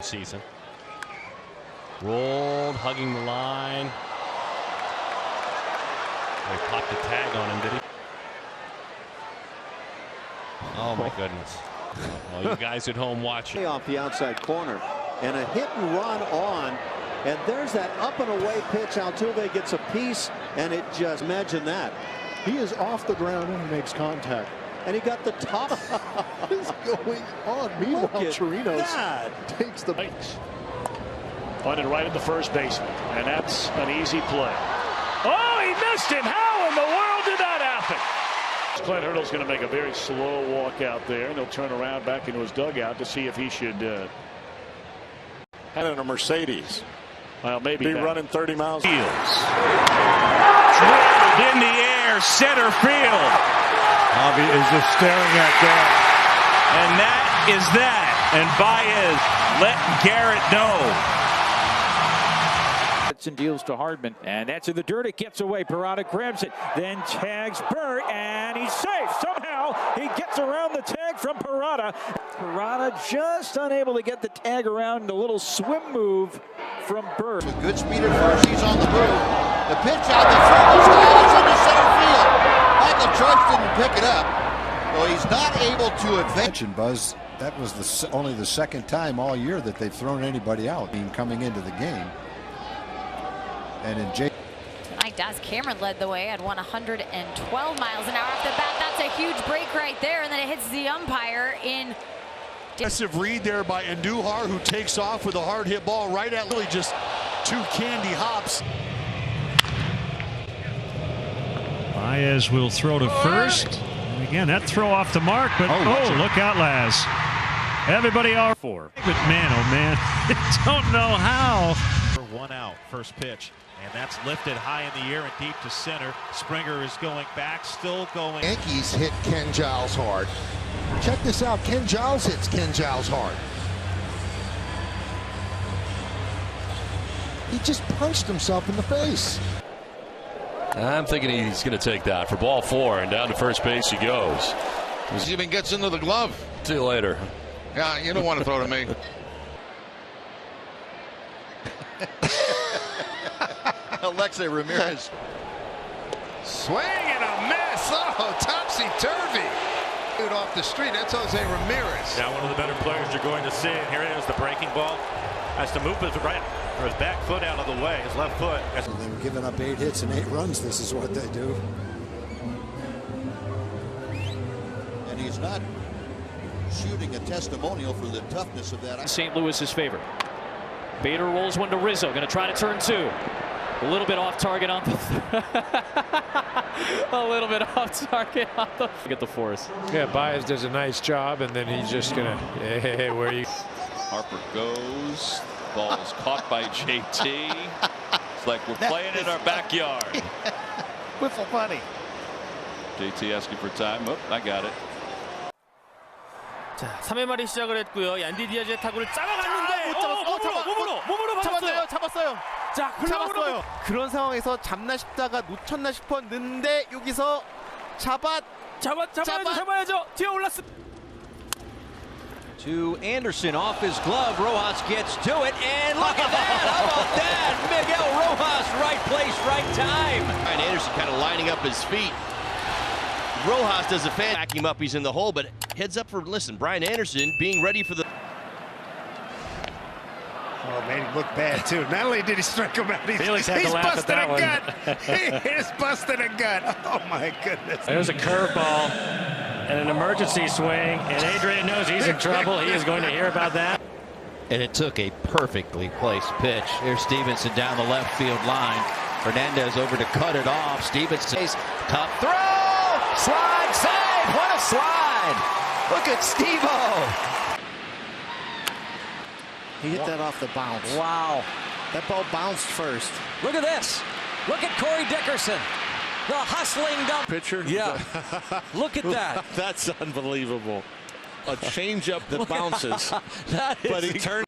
season. Rolled, hugging the line. They popped a tag on him, did he? Oh my goodness. All you guys at home watching. Off the outside corner and a hit and run on, and there's that up and away pitch. Altuve gets a piece, and it just, imagine that. He is off the ground and he makes contact. And he got the top. What is going on? Meanwhile, Chirinos takes the bikes. Pointed right at the first baseman, and that's an easy play. Oh, he missed him. How in the world did that happen? Clint Hurdle's going to make a very slow walk out there, and he'll turn around back into his dugout to see if he should. Had in a Mercedes. Well, maybe be running 30 miles. Fields. Drilled in the air, center field. Bobby is just staring at that. And that is that. And Baez letting Garrett know. And deals to Hardman, and that's in the dirt. It gets away. Par10 grabs it, then tags Burt, and he's safe. Somehow he gets around the tag from Par10. Par10 just unable to get the tag around. A little swim move from Burt. With good speed at first, he's on the move. The pitch out the field, it's into center field. Michael Church didn't pick it up, so he's not able to advance. Buzz, that was only the second time all year that they've thrown anybody out coming into the game. And in Tonight, Daz Cameron led the way at 112 miles an hour off the bat. That's a huge break right there, and then it hits the umpire in. Aggressive read there by Andujar, who takes off with a hard hit ball right at Lily, just two candy hops. Baez will throw to first. And again, that throw off the mark, but look out, Laz. Everybody all for. But man, oh man, don't know how. One out, first pitch, and that's lifted high in the air and deep to center. Springer is going back, still going. Yankees hit Ken Giles hard. Check this out, Ken Giles hits Ken Giles hard. He just punched himself in the face. I'm thinking he's going to take that for ball 4, and down to first base he goes. He even gets into the glove. See you later. Yeah, you don't want to throw to me. Alexei Ramirez. Swing and a miss. Oh, topsy-turvy. Dude off the street. That's Jose Ramirez. Now one of the better players you're going to see. And here it is, the breaking ball. Has to move his right or his back foot out of the way. His left foot. They were giving up 8 hits and 8 runs. This is what they do. And he's not shooting a testimonial for the toughness of that. St. Louis's favor. Bader rolls one to Rizzo. Going to try to turn 2. A little bit off target on the a little bit off target on the. Get the force. Yeah, Baez does a nice job, and then he's just gonna. Hey, where are you? Harper goes. Ball is caught by JT. It's like we're playing in our backyard. Wiffle funny. JT asking for time. Oh, I got it. 자, 3회 말이 시작을 했고요. 얀디 디아즈의 타구를 잡아갔는데 몸으로 잡았어요. 자, 잡았어요. 그런 상황에서 잡나 싶다가 놓쳤나 싶었는데 여기서 잡아야죠. 뒤에 올랐어. To Anderson off his glove. Rojas gets to it, and look at that! How about that? Miguel Rojas, right place, right time. Brian Anderson kind of lining up his feet. Rojas does a fan back him up. He's in the hole, but heads up for Brian Anderson being ready for the. Oh man, he looked bad too. Not only did he strike him out, he's busting a gut. He is busting a gut. Oh my goodness. There's a curveball and an emergency swing, and Adrian knows he's in trouble. He is going to hear about that. And it took a perfectly placed pitch. Here's Stevenson down the left field line. Hernandez over to cut it off. Stevenson, tough throw. Slide, save, what a slide! Look at Steve-O. He hit that off the bounce. Wow. That ball bounced first. Look at this. Look at Corey Dickerson. The hustling dump. Pitcher? Yeah. Look at that. That's unbelievable. A changeup that bounces. But he turned.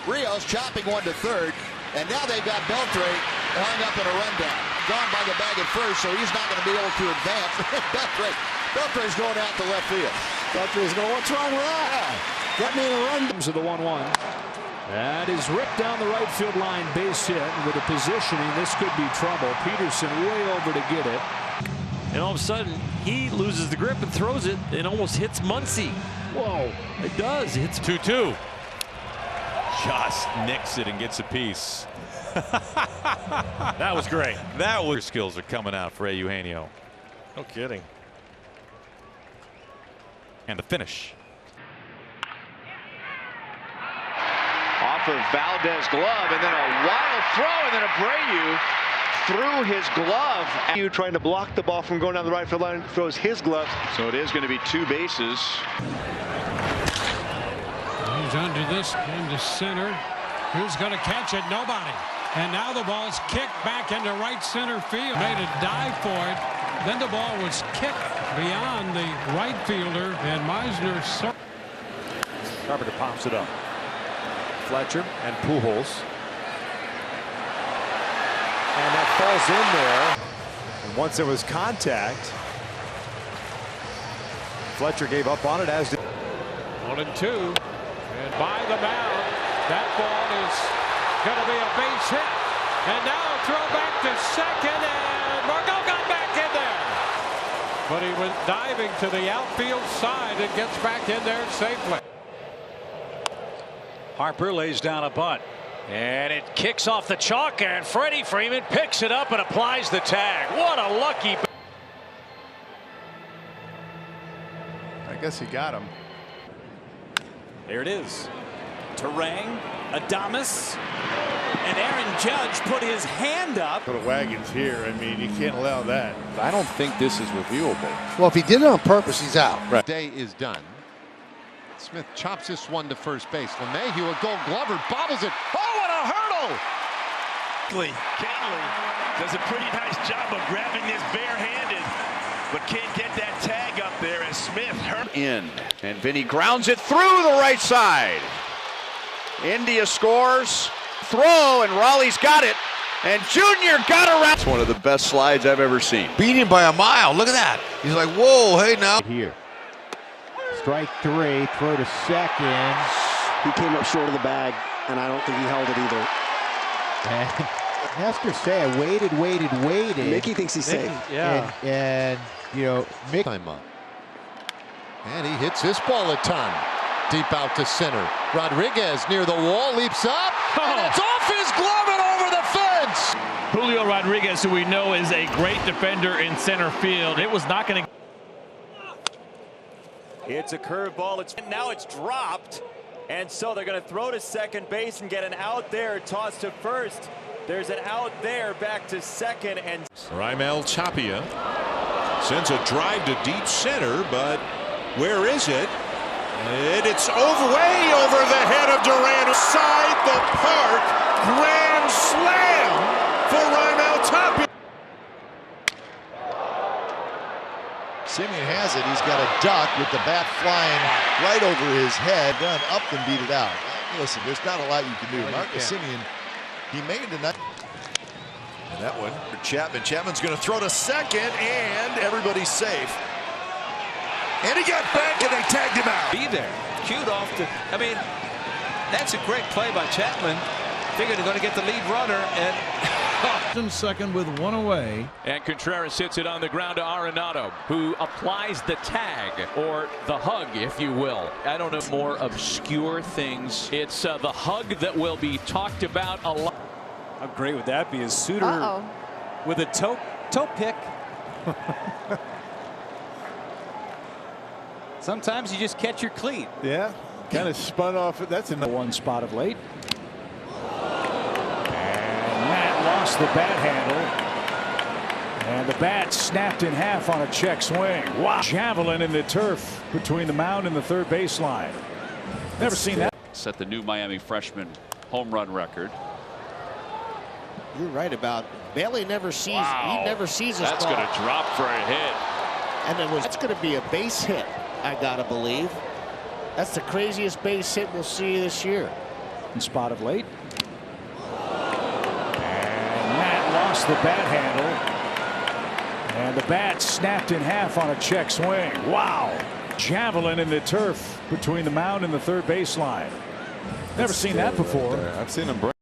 Rios chopping one to third, and now they've got Beltre hung up in a rundown. Gone by the bag at first, so he's not going to be able to advance. Beltre's going out to left field. Beltre's going, what's wrong with that? Get me a run. To the 1-1. That is ripped down the right field line, base hit. With the positioning, this could be trouble. Peterson way over to get it. And all of a sudden, he loses the grip and throws it and almost hits Muncy. Whoa. It does. It's 2-2. Just nicks it and gets a piece. That was great. That was skills are coming out for Eugenio. No kidding. And the finish. Off of Valdez's glove, and then a wild throw, and then Abreu threw his glove. You trying to block the ball from going down the right field line, throws his glove. So it is going to be 2 bases. He's under this, into center. Who's going to catch it? Nobody. And now the ball's kicked back into right center field. Made a dive for it. Then the ball was kicked beyond the right fielder, and Meisner. Carpenter pops it up. Fletcher and Pujols. And that falls in there. And once there was contact, Fletcher gave up on it, as did 1-2. And by the mound, that ball is going to be a base hit. And now a throw back to second, and Margot got back in there. But he was diving to the outfield side and gets back in there safely. Harper lays down a bunt. And it kicks off the chalk, and Freddie Freeman picks it up and applies the tag. What a lucky. I guess he got him. There it is. Terang, Adames, and Aaron Judge put his hand up. The wagons here. I mean, you can't allow that. I don't think this is reviewable. Well, if he did it on purpose, he's out. Right. Day is done. Smith chops this one to first base. LeMahieu, a Gold Glover, bobbles it. Oh, what a hurdle! Cantley does a pretty nice job of grabbing this barehanded, but can't get that tag up there as Smith hurt. And Vinny grounds it through the right side. India scores. Throw, and Raleigh's got it. And Junior got around. It's one of the best slides I've ever seen. Beat him by a mile. Look at that. He's like, whoa, hey now. Here. Strike 3, throw to second. He came up short of the bag, and I don't think he held it either. Nestor Seiya waited. Mickey thinks he's safe. Yeah. And you know, Mickey. Time up. And he hits this ball a ton. Deep out to center. Rodriguez near the wall, leaps up. And it's off his glove and over the fence. Julio Rodriguez, who we know is a great defender in center field. It was not going to. It's a curveball. Now it's dropped. And so they're going to throw to second base and get an out there, toss to first. There's an out there, back to second. And Raimel Tapia sends a drive to deep center, but where is it? It's way over the head of Duran. Side the park. Grand slam for Raimel Tapia. Simeon has it. He's got a duck with the bat flying right over his head. Done up and beat it out. Listen, there's not a lot you can do. Marcus Simeon, he made it. And that one for Chapman. Chapman's going to throw to second, and everybody's safe. And he got back, and they tagged him out. Be there. Cued off to. I mean, that's a great play by Chapman. Figured they're going to get the lead runner, and. Second with one away. And Contreras hits it on the ground to Arenado, who applies the tag, or the hug, if you will. I don't know, more obscure things. It's the hug that will be talked about a lot. How great would that be? Is Suter with a toe pick? Sometimes you just catch your cleat. Yeah, kind of spun off. That's another one spot of late. Lost the bat handle, and the bat snapped in half on a check swing. Wow! Javelin in the turf between the mound and the third baseline. Never seen that. Set the new Miami freshman home run record. You're right about Bailey never sees. Wow. He never sees his That's ball. going to drop for a hit. And that's going to be a base hit. I gotta believe. That's the craziest base hit we'll see this year. Spot of late. Lost the bat handle, and the bat snapped in half on a check swing. Wow! Javelin in the turf between the mound and the third baseline. Never seen that before. I've seen him break.